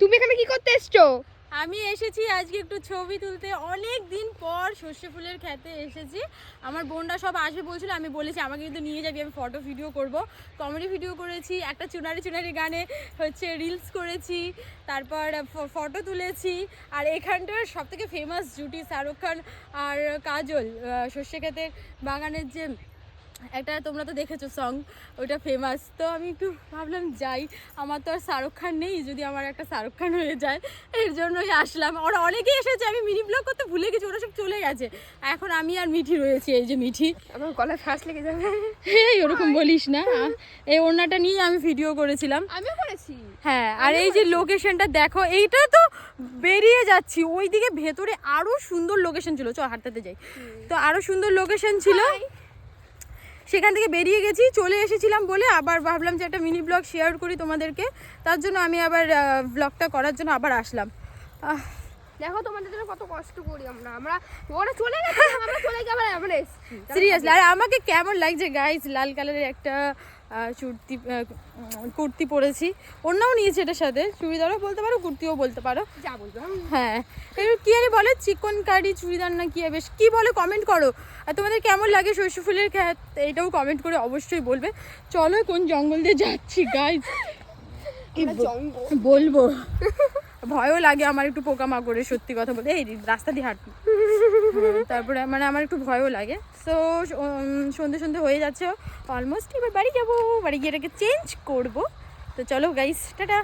তুমি এখানে কি করতে এসছো? আমি এসেছি আজকে একটু ছবি তুলতে, অনেক দিন পর সর্ষে ফুলের খেতে এসেছি। আমার বোনরা সব আসবে বলছিল, আমি বলেছি আমাকে কিন্তু নিয়ে যাবি, আমি ফটো ভিডিও করব, কমেডি ভিডিও করেছি, একটা চুনারি চুনারি গানে হচ্ছে রিলস করেছি, তারপর ফটো তুলেছি। আর এখানটার সবথেকে ফেমাস জুটি শাহরুখ খান আর কাজল, সর্ষে ক্ষেতের বাগানের যে একটা, তোমরা তো দেখেছো সং, ওইটা ফেমাস। তো আমি একটু ভাবলাম যাই, আমার তো আর শাহরুখ খান নেই, যদি আমার একটা শাহরুখ খান হয়ে যায়, এর জন্যই আসলাম। ওরা অনেকেই এসেছে, আমি মিনি ব্লগ করতে ভুলে গেছি, ওরা সব চলে গেছে, এখন আমি আর মিঠি রয়েছি। এই যে মিঠি, আমার গলায় ফাঁস লেগে যাবে। এই ওরকম বলিস না। এই ওড়নাটা নিয়ে আমি ভিডিও করেছিলাম। আমিও করেছি। হ্যাঁ, আর এই যে লোকেশনটা দেখো, এইটা তো বেরিয়ে যাচ্ছি ওইদিকে, ভেতরে আরো সুন্দর লোকেশন ছিল, চল হাঁটতে যাই। তো আরো সুন্দর লোকেশন ছিল, সেখান থেকে বেরিয়ে গেছি, চলে এসেছিলাম বলে আবার ভাবলাম যে একটা মিনি ব্লগ শেয়ার করি তোমাদেরকে, তার জন্য আমি আবার ব্লগটা করার জন্য আবার আসলাম। দেখো তোমাদের জন্য কত কষ্ট করি আমরা ওরা চলে গেছে, আমরা চলে গিয়ে আবার এসেছি। সিরিয়াসলি। আর আমাকে কেমন লাগছে গাইস, লাল কালারের একটা কুর্তি পরেছি, ওড়নাও নিয়েছি এটার সাথে, চুড়িদারও বলতে পারো, কুর্তিও বলতে পারো, যা বলবো। হ্যাঁ। এবার কি আরে বলে, চিকন কারি চুড়িদার না কি, বেশ কি বলে, কমেন্ট করো। আর তোমাদের কেমন লাগে সর্ষে ফুলের ক্ষেত, এইটাও কমেন্ট করে অবশ্যই বলবে। চলো কোন জঙ্গল দিয়ে যাচ্ছি গাইস, বলবো। ভয়ও লাগে আমার একটু পোকামাকড়ের, সত্যি কথা বলতে, এই রাস্তা দিয়ে হাঁটবো। তারপরে মানে আমার একটু ভয়ও লাগে। সো সন্ধে সন্ধে হয়ে যাচ্ছে অলমোস্ট, এবার বাড়ি যাবো, বাড়ি গিয়ে এটাকে চেঞ্জ করবো। তো চলো গাইস, টাটা।